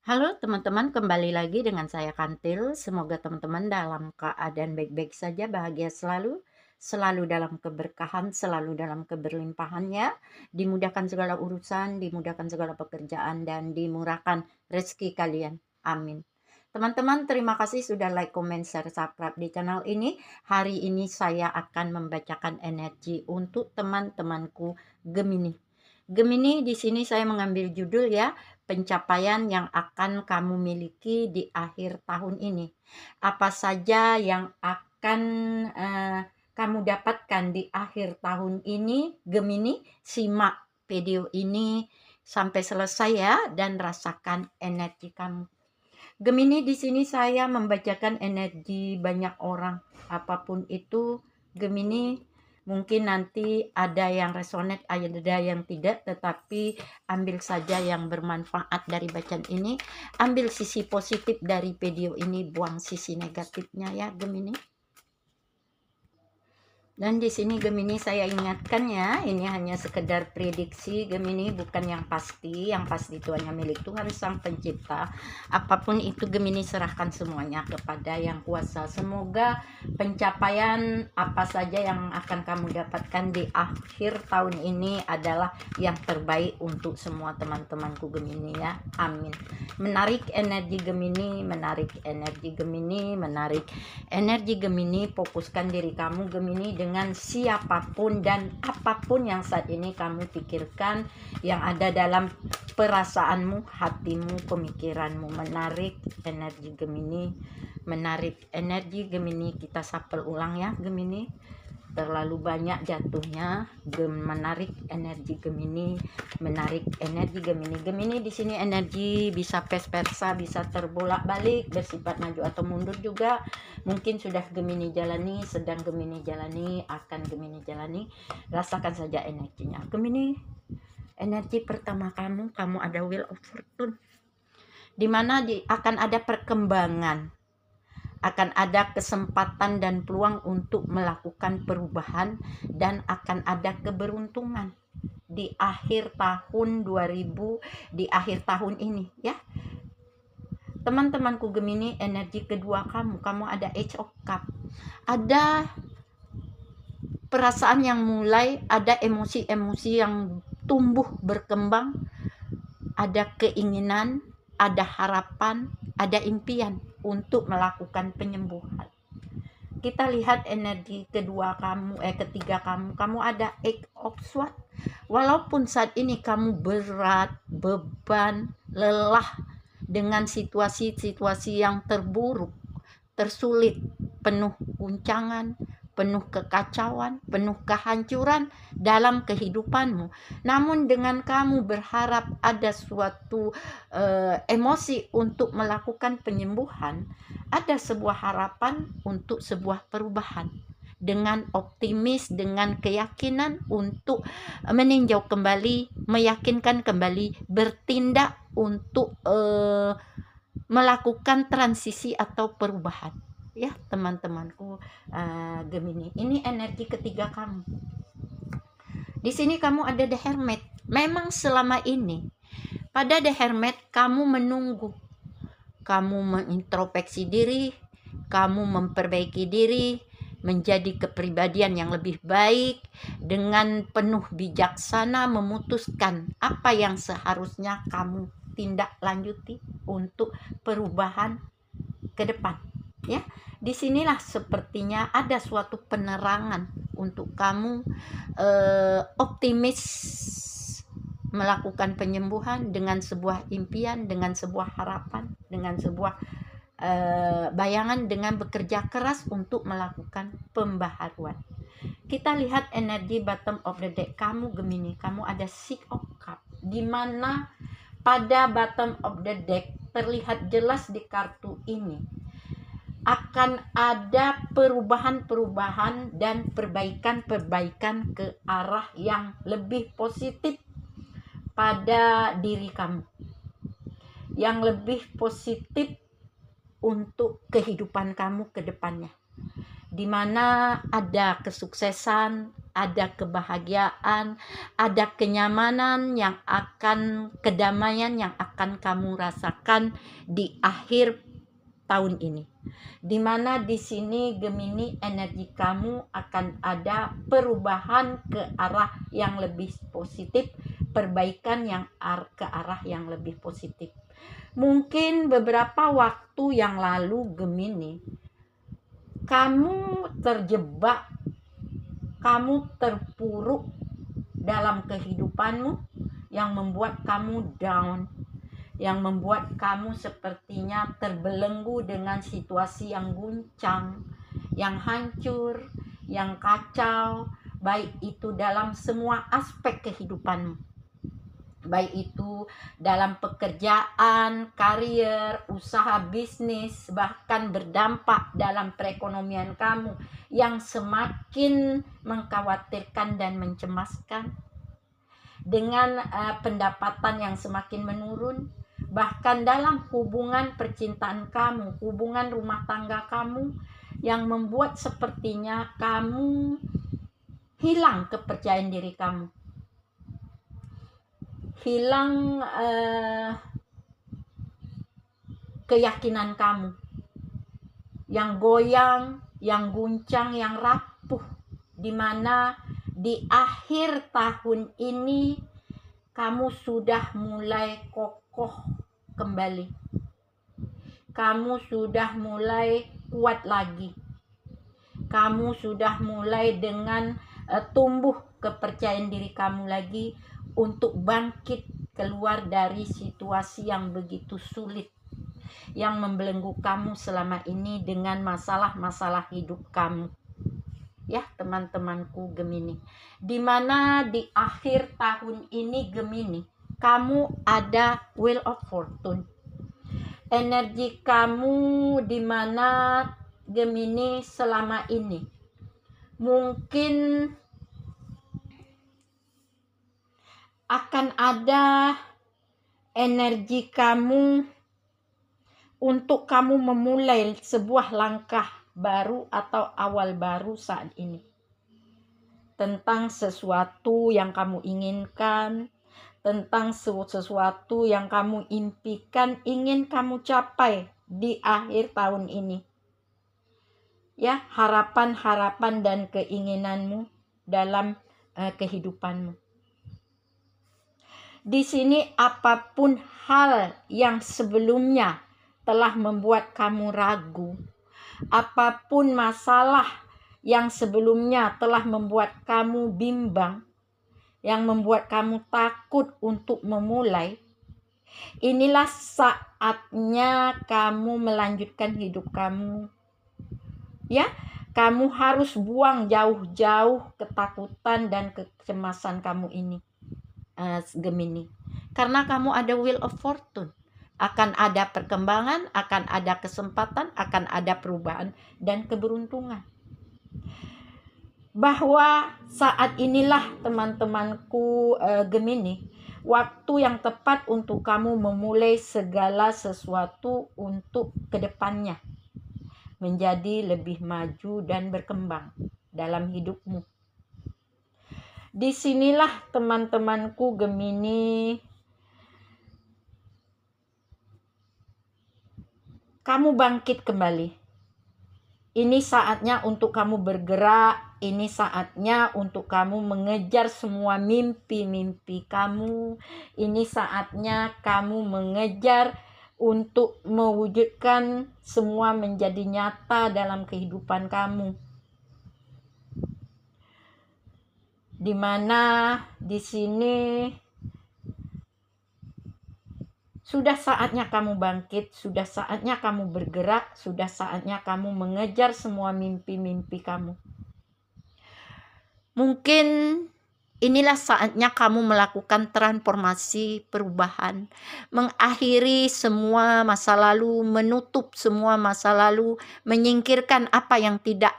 Halo teman-teman, kembali lagi dengan saya Kantil. Semoga teman-teman dalam keadaan baik-baik saja, bahagia selalu, selalu dalam keberkahan, selalu dalam keberlimpahannya, dimudahkan segala urusan, dimudahkan segala pekerjaan, dan dimurahkan rezeki kalian. Amin. Teman-teman, terima kasih sudah like, comment, share, subscribe di channel ini. Hari ini saya akan membacakan energi untuk teman-temanku Gemini. Gemini, di sini saya mengambil judul ya, pencapaian yang akan kamu miliki di akhir tahun ini. Apa saja yang akan kamu dapatkan di akhir tahun ini, Gemini? Simak video ini sampai selesai ya dan rasakan energi kamu. Gemini, di sini saya membacakan energi banyak orang. Apapun itu, Gemini, mungkin nanti ada yang resonate, ada yang tidak, tetapi ambil saja yang bermanfaat dari bacaan ini. Ambil sisi positif dari video ini, buang sisi negatifnya ya, Gemini. Dan di sini Gemini saya ingatkan ya, ini hanya sekedar prediksi Gemini, bukan yang pasti. Yang pasti itu hanya milik Tuhan Sang Pencipta. Apapun itu Gemini serahkan semuanya kepada Yang Kuasa. Semoga pencapaian apa saja yang akan kamu dapatkan di akhir tahun ini adalah yang terbaik untuk semua teman-temanku Gemini ya. Amin. Menarik energi Gemini, menarik energi Gemini, menarik energi Gemini. Fokuskan diri kamu Gemini dengan siapapun dan apapun yang saat ini kamu pikirkan, yang ada dalam perasaanmu, hatimu, pemikiranmu. Menarik energi Gemini, menarik energi Gemini. Kita sapel ulang ya Gemini, terlalu banyak jatuhnya. Menarik energi Gemini, menarik energi Gemini. Gemini di sini energi bisa pes-persa, bisa terbolak-balik, bersifat maju atau mundur juga. Mungkin sudah Gemini jalani, sedang Gemini jalani, akan Gemini jalani. Rasakan saja energinya. Gemini, energi pertama kamu ada Wheel of Fortune, di mana akan ada perkembangan, akan ada kesempatan dan peluang untuk melakukan perubahan, dan akan ada keberuntungan di akhir tahun 2000, di akhir tahun ini ya. Teman-temanku Gemini, energi kedua kamu ada Age of Cup. Ada perasaan yang mulai, ada emosi-emosi yang tumbuh berkembang, ada keinginan, ada harapan, ada impian untuk melakukan penyembuhan. Kita lihat energi kedua kamu, ketiga kamu ada Eight of Swords. Walaupun saat ini kamu berat, beban, lelah dengan situasi-situasi yang terburuk, tersulit, penuh guncangan, penuh kekacauan, penuh kehancuran dalam kehidupanmu. Namun dengan kamu berharap ada suatu emosi untuk melakukan penyembuhan, ada sebuah harapan untuk sebuah perubahan. Dengan optimis, dengan keyakinan untuk meninjau kembali, meyakinkan kembali, bertindak untuk melakukan transisi atau perubahan ya teman-temanku Gemini. Ini energi ketiga kamu. Di sini kamu ada The Hermit. Memang selama ini pada The Hermit kamu menunggu, kamu mengintrospeksi diri, kamu memperbaiki diri menjadi kepribadian yang lebih baik, dengan penuh bijaksana memutuskan apa yang seharusnya kamu tindak lanjuti untuk perubahan ke depan ya. Disinilah sepertinya ada suatu penerangan untuk kamu optimis melakukan penyembuhan dengan sebuah impian, dengan sebuah harapan, dengan sebuah bayangan, dengan bekerja keras untuk melakukan pembaharuan. Kita lihat energi bottom of the deck kamu Gemini. Kamu ada Six of Cups, di mana pada bottom of the deck terlihat jelas di kartu ini akan ada perubahan-perubahan dan perbaikan-perbaikan ke arah yang lebih positif pada diri kamu, yang lebih positif untuk kehidupan kamu ke depannya, di mana ada kesuksesan, ada kebahagiaan, ada kenyamanan kedamaian yang akan kamu rasakan di akhir tahun ini. Dimana di sini Gemini, energi kamu akan ada perubahan ke arah yang lebih positif, perbaikan yang ke arah yang lebih positif. Mungkin beberapa waktu yang lalu Gemini, kamu terjebak, kamu terpuruk dalam kehidupanmu yang membuat kamu down, yang membuat kamu sepertinya terbelenggu dengan situasi yang guncang, yang hancur, yang kacau, baik itu dalam semua aspek kehidupanmu. Baik itu dalam pekerjaan, karier, usaha bisnis, bahkan berdampak dalam perekonomian kamu yang semakin mengkhawatirkan dan mencemaskan. Dengan pendapatan yang semakin menurun, bahkan dalam hubungan percintaan kamu, hubungan rumah tangga kamu yang membuat sepertinya kamu hilang kepercayaan diri kamu. Hilang keyakinan kamu, yang goyang, yang guncang, yang rapuh, dimana di akhir tahun ini kamu sudah mulai kokoh kembali, kamu sudah mulai kuat lagi, kamu sudah mulai dengan tumbuh kepercayaan diri kamu lagi untuk bangkit keluar dari situasi yang begitu sulit yang membelenggu kamu selama ini dengan masalah-masalah hidup kamu. Ya, teman-temanku Gemini, dimana di akhir tahun ini Gemini, kamu ada Wheel of Fortune. Energi kamu dimana Gemini selama ini mungkin akan ada energi kamu untuk kamu memulai sebuah langkah baru atau awal baru saat ini. Tentang sesuatu yang kamu inginkan, tentang sesuatu yang kamu impikan, ingin kamu capai di akhir tahun ini. Ya, harapan-harapan dan keinginanmu dalam kehidupanmu. Di sini apapun hal yang sebelumnya telah membuat kamu ragu, apapun masalah yang sebelumnya telah membuat kamu bimbang, yang membuat kamu takut untuk memulai, inilah saatnya kamu melanjutkan hidup kamu. Ya, kamu harus buang jauh-jauh ketakutan dan kecemasan kamu ini. Gemini, karena kamu ada Wheel of Fortune, akan ada perkembangan, akan ada kesempatan, akan ada perubahan dan keberuntungan. Bahwa saat inilah teman-temanku Gemini, waktu yang tepat untuk kamu memulai segala sesuatu untuk kedepannya menjadi lebih maju dan berkembang dalam hidupmu. Disinilah teman-temanku Gemini, kamu bangkit kembali. Ini saatnya untuk kamu bergerak, ini saatnya untuk kamu mengejar semua mimpi-mimpi kamu. Ini saatnya kamu mengejar untuk mewujudkan semua menjadi nyata dalam kehidupan kamu. Dimana di sini sudah saatnya kamu bangkit, sudah saatnya kamu bergerak, sudah saatnya kamu mengejar semua mimpi-mimpi kamu. Mungkin inilah saatnya kamu melakukan transformasi, perubahan, mengakhiri semua masa lalu, menutup semua masa lalu, menyingkirkan apa yang tidak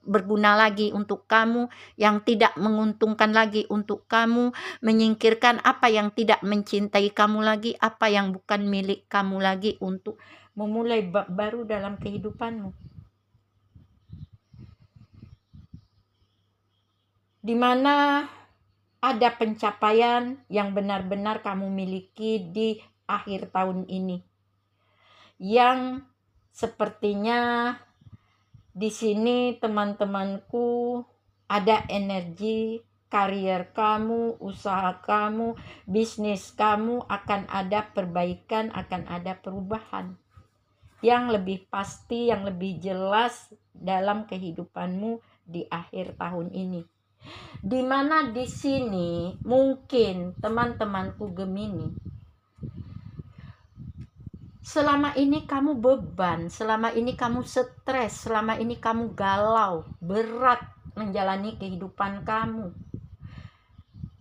berguna lagi untuk kamu, yang tidak menguntungkan lagi untuk kamu, menyingkirkan apa yang tidak mencintai kamu lagi, apa yang bukan milik kamu lagi, untuk memulai bab baru dalam kehidupanmu. di mana ada pencapaian yang benar-benar kamu miliki di akhir tahun ini, yang sepertinya di sini teman-temanku ada energi karier kamu, usaha kamu, bisnis kamu akan ada perbaikan, akan ada perubahan yang lebih pasti, yang lebih jelas dalam kehidupanmu di akhir tahun ini. Di mana di sini mungkin teman-temanku Gemini, selama ini kamu beban, selama ini kamu stres, selama ini kamu galau, berat menjalani kehidupan kamu.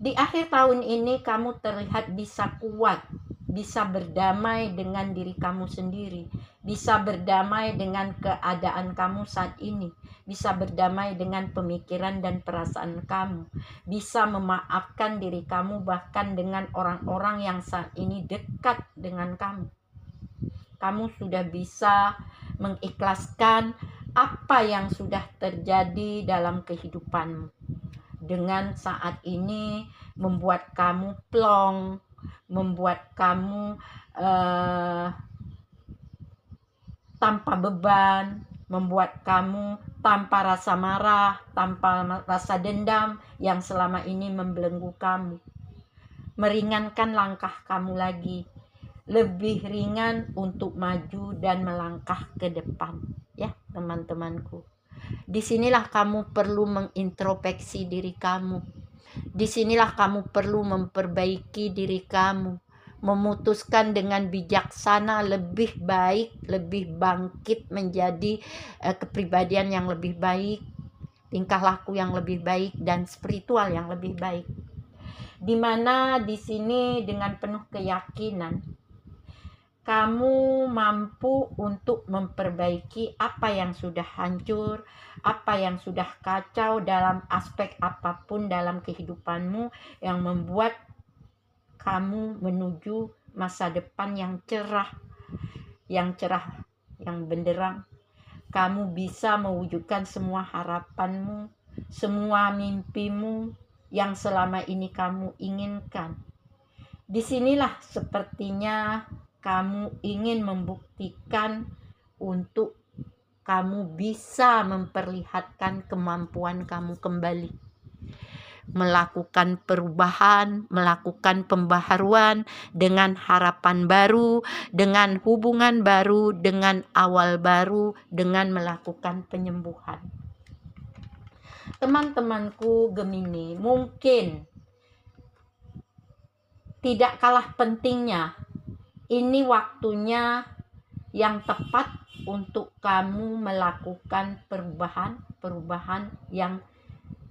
Di akhir tahun ini kamu terlihat bisa kuat, bisa berdamai dengan diri kamu sendiri, bisa berdamai dengan keadaan kamu saat ini, bisa berdamai dengan pemikiran dan perasaan kamu, bisa memaafkan diri kamu bahkan dengan orang-orang yang saat ini dekat dengan kamu. Kamu sudah bisa mengikhlaskan apa yang sudah terjadi dalam kehidupanmu. Dengan saat ini membuat kamu plong, membuat kamu tanpa beban, membuat kamu tanpa rasa marah, tanpa rasa dendam yang selama ini membelenggu kamu. Meringankan langkah kamu lagi, lebih ringan untuk maju dan melangkah ke depan, ya teman-temanku. Disinilah kamu perlu mengintrospeksi diri kamu. Disinilah kamu perlu memperbaiki diri kamu, memutuskan dengan bijaksana lebih baik, lebih bangkit menjadi kepribadian yang lebih baik, tingkah laku yang lebih baik, dan spiritual yang lebih baik. Dimana di sini dengan penuh keyakinan kamu mampu untuk memperbaiki apa yang sudah hancur, apa yang sudah kacau dalam aspek apapun dalam kehidupanmu, yang membuat kamu menuju masa depan yang cerah, yang benderang. Kamu bisa mewujudkan semua harapanmu, semua mimpimu yang selama ini kamu inginkan. Disinilah sepertinya kamu ingin membuktikan untuk kamu bisa memperlihatkan kemampuan kamu kembali, melakukan perubahan, melakukan pembaharuan dengan harapan baru, dengan hubungan baru, dengan awal baru, dengan melakukan penyembuhan. Teman-temanku Gemini, mungkin tidak kalah pentingnya, ini waktunya yang tepat untuk kamu melakukan perubahan yang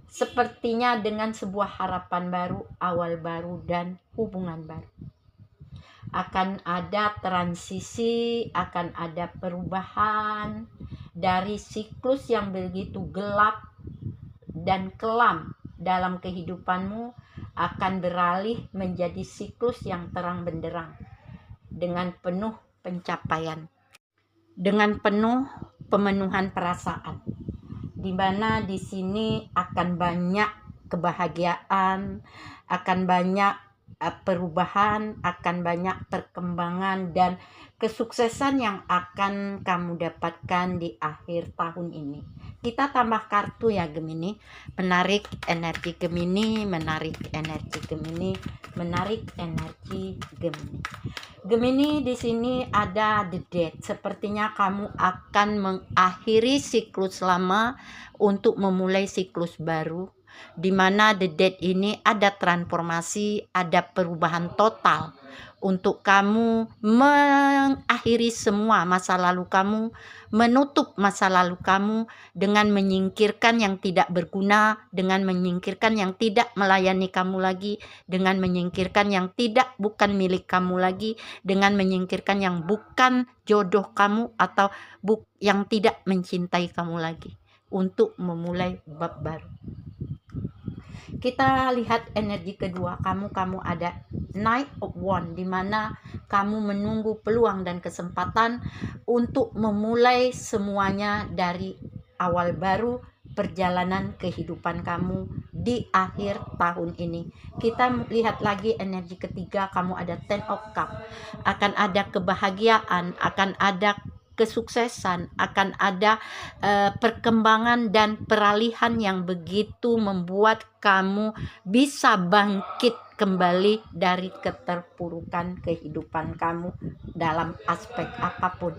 sepertinya dengan sebuah harapan baru, awal baru, dan hubungan baru. Akan ada transisi, akan ada perubahan dari siklus yang begitu gelap dan kelam dalam kehidupanmu, akan beralih menjadi siklus yang terang benderang dengan penuh pencapaian, dengan penuh pemenuhan perasaan, di mana di sini akan banyak kebahagiaan, akan banyak perubahan, akan banyak perkembangan dan kesuksesan yang akan kamu dapatkan di akhir tahun ini. Kita tambah kartu ya Gemini, menarik energi Gemini, menarik energi Gemini, menarik energi Gemini. Gemini di sini ada the Death. Sepertinya kamu akan mengakhiri siklus lama untuk memulai siklus baru, di mana the Death ini ada transformasi, ada perubahan total untuk kamu mengakhiri semua masa lalu kamu, menutup masa lalu kamu dengan menyingkirkan yang tidak berguna, dengan menyingkirkan yang tidak melayani kamu lagi, dengan menyingkirkan yang bukan milik kamu lagi, dengan menyingkirkan yang bukan jodoh kamu atau yang tidak mencintai kamu lagi, untuk memulai bab baru. Kita lihat energi kedua kamu ada Knight of Wands, di mana kamu menunggu peluang dan kesempatan untuk memulai semuanya dari awal baru, perjalanan kehidupan kamu di akhir tahun ini. Kita lihat lagi energi ketiga, kamu ada Ten of Cup. Akan ada kebahagiaan, akan ada kesuksesan, akan ada perkembangan dan peralihan yang begitu membuat kamu bisa bangkit kembali dari keterpurukan kehidupan kamu dalam aspek apapun.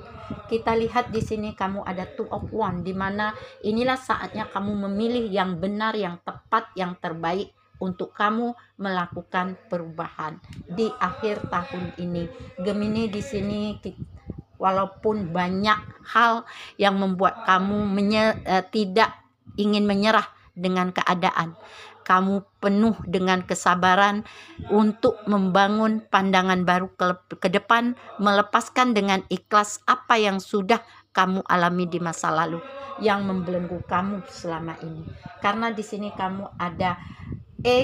Kita lihat di sini kamu ada Two of Wands, di mana inilah saatnya kamu memilih yang benar, yang tepat, yang terbaik untuk kamu melakukan perubahan di akhir tahun ini. Gemini, di sini walaupun banyak hal yang membuat kamu tidak ingin menyerah dengan keadaan, kamu penuh dengan kesabaran untuk membangun pandangan baru ke depan, melepaskan dengan ikhlas apa yang sudah kamu alami di masa lalu yang membelenggu kamu selama ini. Karena di sini kamu ada a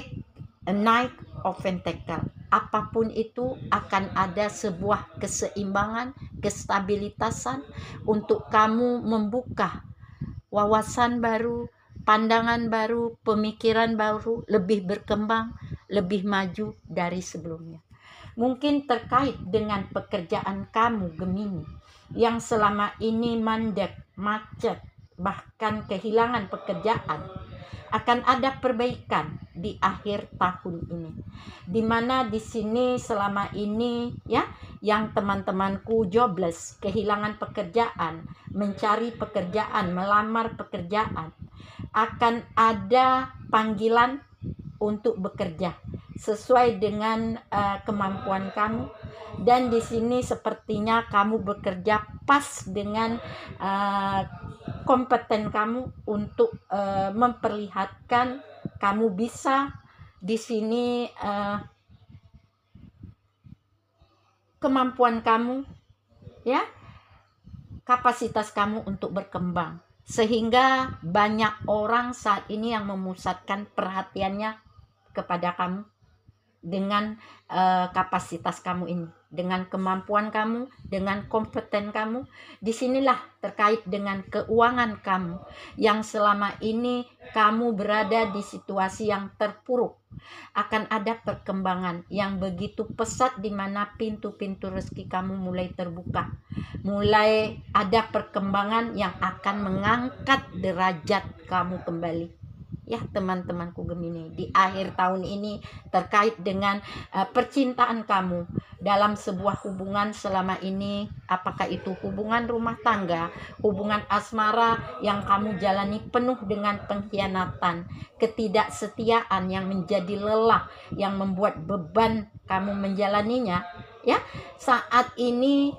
Knight of Pentacles. Apapun itu akan ada sebuah keseimbangan, kestabilitasan untuk kamu membuka wawasan baru, pandangan baru, pemikiran baru, lebih berkembang, lebih maju dari sebelumnya. Mungkin terkait dengan pekerjaan kamu Gemini yang selama ini mandek, macet, bahkan kehilangan pekerjaan, akan ada perbaikan di akhir tahun ini. Dimana di sini selama ini ya, yang teman-temanku jobless, kehilangan pekerjaan, mencari pekerjaan, melamar pekerjaan, akan ada panggilan untuk bekerja sesuai dengan kemampuan kamu. Dan di sini sepertinya kamu bekerja pas dengan kompeten kamu untuk memperlihatkan kamu bisa di sini, kemampuan kamu ya, kapasitas kamu untuk berkembang, sehingga banyak orang saat ini yang memusatkan perhatiannya kepada kamu dengan kapasitas kamu ini, dengan kemampuan kamu, dengan kompeten kamu. Disinilah terkait dengan keuangan kamu yang selama ini kamu berada di situasi yang terpuruk, akan ada perkembangan yang begitu pesat, di mana pintu-pintu rezeki kamu mulai terbuka, mulai ada perkembangan yang akan mengangkat derajat kamu kembali. Ya teman-temanku Gemini, di akhir tahun ini terkait dengan percintaan kamu dalam sebuah hubungan selama ini, apakah itu hubungan rumah tangga, hubungan asmara yang kamu jalani penuh dengan pengkhianatan, ketidaksetiaan yang menjadi lelah, yang membuat beban kamu menjalaninya ya. Saat ini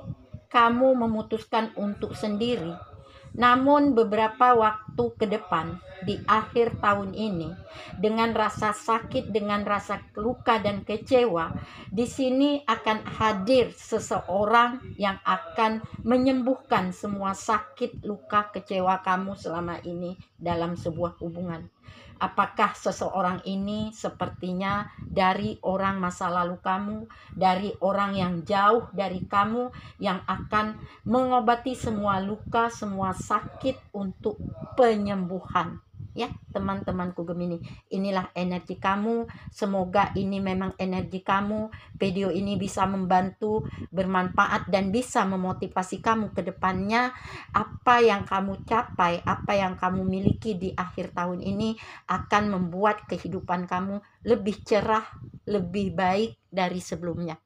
kamu memutuskan untuk sendiri. Namun beberapa waktu ke depan di akhir tahun ini, dengan rasa sakit, dengan rasa luka dan kecewa, di sini akan hadir seseorang yang akan menyembuhkan semua sakit, luka, kecewa kamu selama ini dalam sebuah hubungan. Apakah seseorang ini sepertinya dari orang masa lalu kamu, dari orang yang jauh dari kamu, yang akan mengobati semua luka, semua sakit untuk penyembuhan. Ya teman-temanku Gemini, inilah energi kamu. Semoga ini memang energi kamu. Video ini bisa membantu, bermanfaat, dan bisa memotivasi kamu ke depannya. Apa yang kamu capai, apa yang kamu miliki di akhir tahun ini akan membuat kehidupan kamu lebih cerah, lebih baik dari sebelumnya.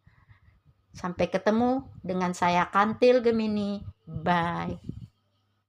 Sampai ketemu dengan saya Kantil Gemini. Bye.